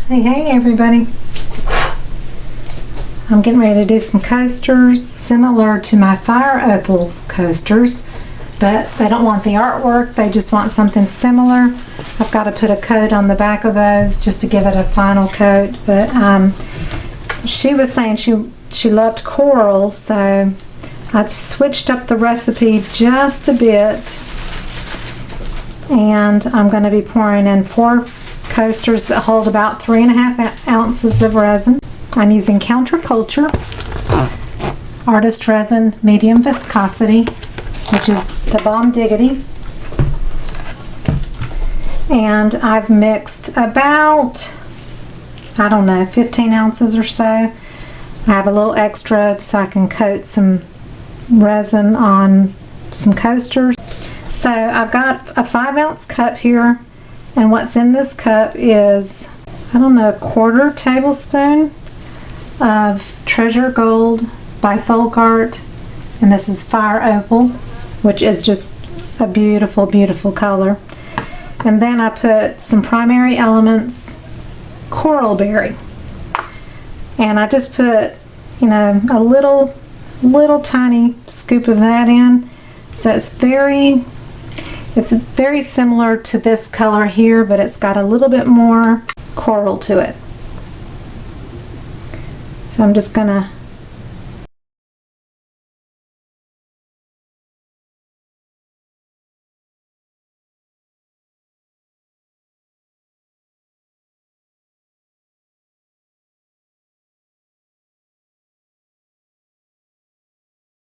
Hey everybody. I'm getting ready to do some coasters similar to my Fire Opal coasters, but they don't want the artwork, they just want something similar. I've got to put a coat on the back of those just to give it a final coat, but she was saying she loved coral, so I switched up the recipe just a bit, and I'm going to be pouring in 4 coasters that hold about 3.5 ounces of resin. I'm using Counterculture Artist Resin Medium Viscosity, which is the Bomb Diggity. And I've mixed about, I don't know, 15 ounces or so. I have a little extra so I can coat some resin on some coasters. So I've got a 5-ounce cup here, and what's in this cup is, I don't know, a 1/4 tablespoon of Treasure Gold by Folk Art, and this is Fire Opal, which is just a beautiful, beautiful color. And then I put some Primary Elements Coral Berry, and I just put, you know, a little tiny scoop of that in. So it's very similar to this color here, but it's got a little bit more coral to it. So I'm just gonna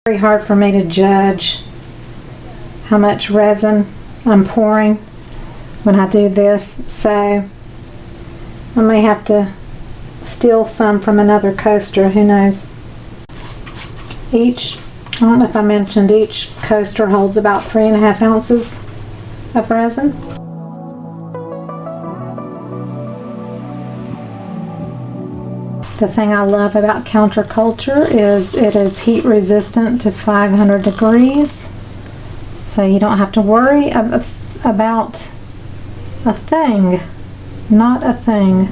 very hard for me to judge how much resin I'm pouring when I do this, so I may have to steal some from another coaster, who knows. I don't know if I mentioned, each coaster holds about 3.5 ounces of resin. The thing I love about Counterculture is it is heat resistant to 500 degrees, so you don't have to worry about a thing, not a thing.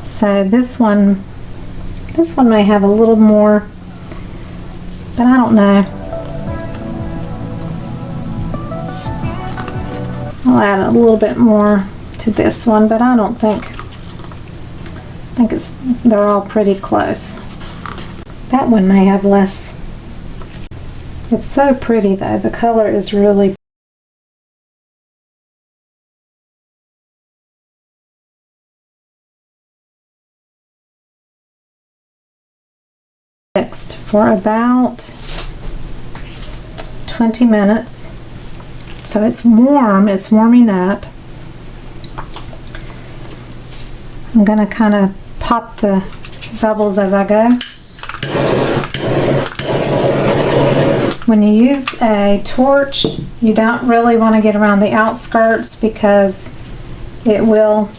So this one may have a little more, but I don't know. I'll add a little bit more to this one, but I don't think they're all pretty close. That one may have less. It's so pretty though. The color is really mixed for about 20 minutes. So it's warm, it's warming up. I'm going to kind of pop the bubbles as I go. When you use a torch, you don't really want to get around the outskirts because it will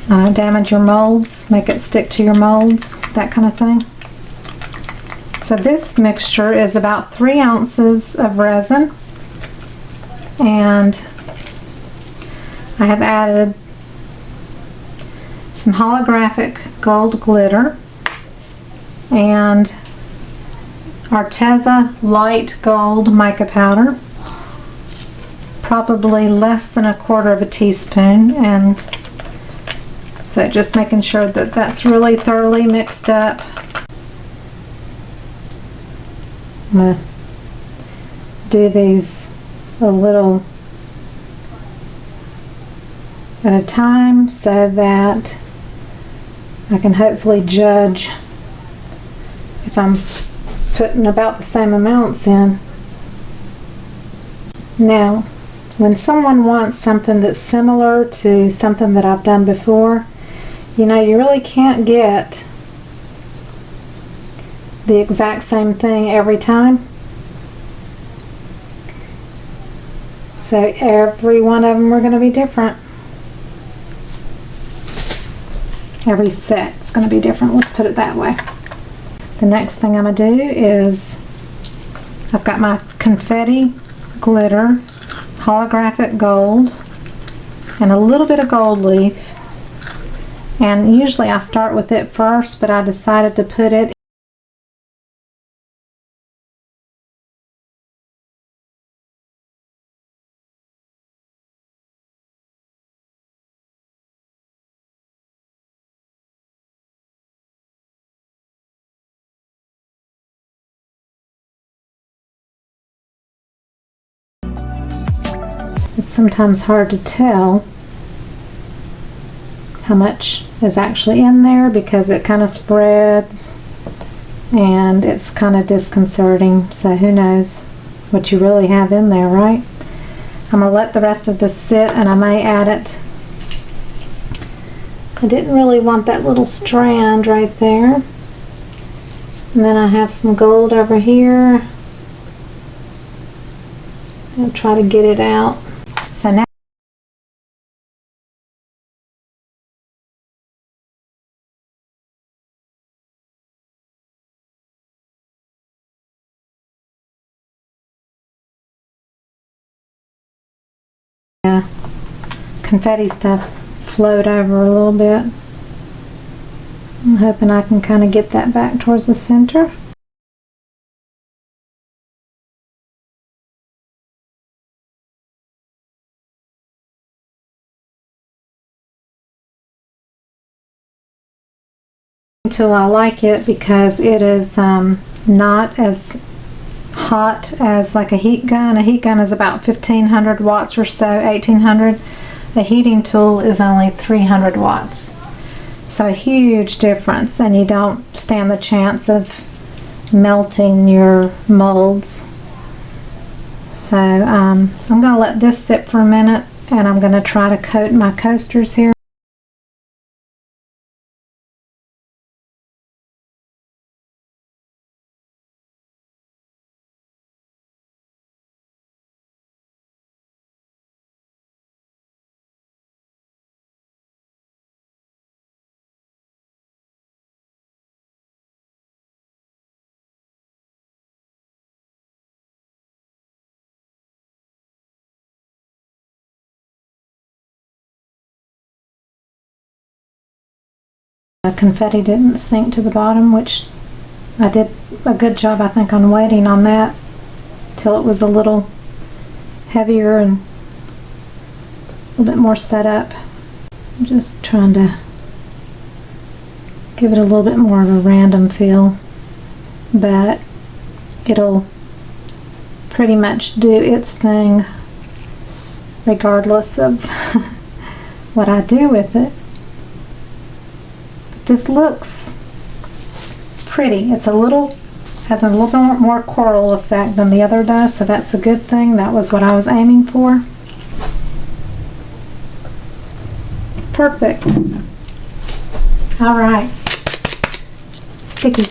damage your molds, make it stick to your molds, that kind of thing. So this mixture is about 3 ounces of resin, and I have added some Holographic Gold Glitter and Arteza Light Gold Mica Powder, probably less than 1/4 teaspoon, and so just making sure that that's really thoroughly mixed up. I'm going to do these a little at a time so that I can hopefully judge if I'm putting about the same amounts in. Now, when someone wants something that's similar to something that I've done before, you know, you really can't get the exact same thing every time. So every one of them are going to be different. Every set is going to be different, let's put it that way. The next thing I'm going to do is, I've got my Confetti Glitter Holographic Gold and a little bit of gold leaf. And usually I start with it first, but I decided to put it It's sometimes hard to tell how much is actually in there because it kind of spreads and it's kind of disconcerting, so who knows what you really have in there, right? I'm going to let the rest of this sit and I may add it. I didn't really want that little strand right there. And then I have some gold over here. I'll try to get it out. So now confetti stuff float over a little bit. I'm hoping I can kind of get that back towards the center. Until I like it because it is not as hot as like a heat gun. A heat gun is about 1500 watts or so, 1800. A heating tool is only 300 watts. So a huge difference, and you don't stand the chance of melting your molds. So I'm going to let this sit for a minute, and I'm going to try to coat my coasters here. Confetti didn't sink to the bottom, which I did a good job, I think, on waiting on that till it was a little heavier and a little bit more set up. I'm just trying to give it a little bit more of a random feel, but it'll pretty much do its thing regardless of what I do with it. This looks pretty. It's has a little bit more coral effect than the other does, so that's a good thing. That was what I was aiming for. Perfect. All right. Sticky.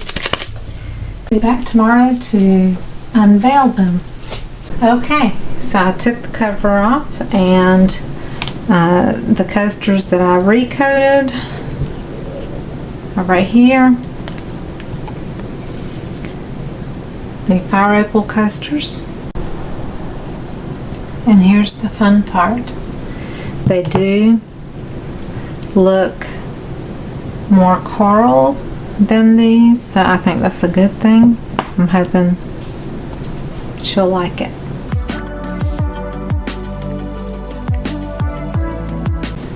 Be back tomorrow to unveil them. Okay, so I took the cover off, and the coasters that I recoated are right here. The fire opal coasters. And here's the fun part. They do look more coral than these, so I think that's a good thing. I'm hoping she'll like it.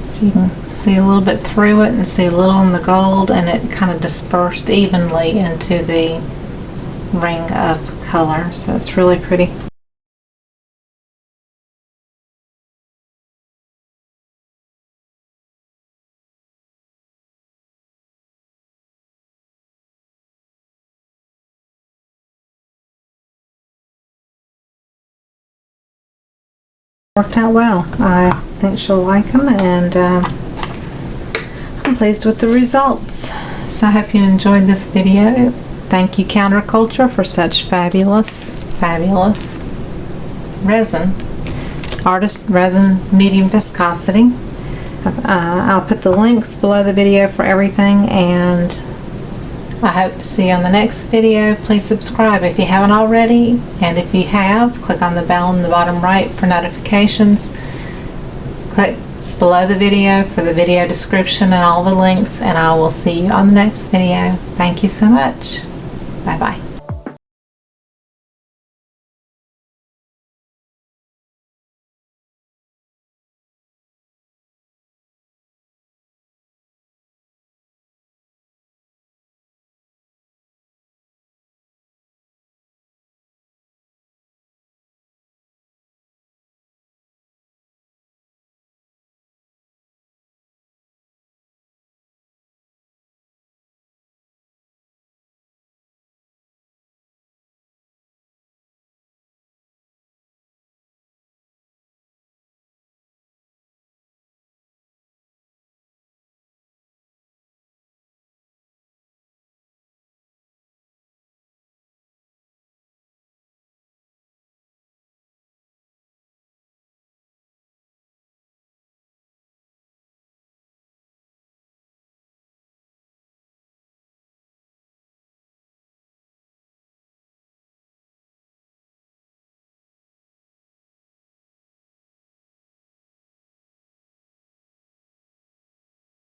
So you can see a little bit through it and see a little in the gold, and it kind of dispersed evenly into the ring of color, so it's really pretty. Worked out well. I think she'll like them, and I'm pleased with the results. So I hope you enjoyed this video. Thank you, Counterculture, for such fabulous resin. Artist resin, medium viscosity. I'll put the links below the video for everything, and I hope to see you on the next video. Please subscribe if you haven't already, and if you have, click on the bell in the bottom right for notifications. Click below the video for the video description and all the links, and I will see you on the next video. Thank you so much. Bye bye.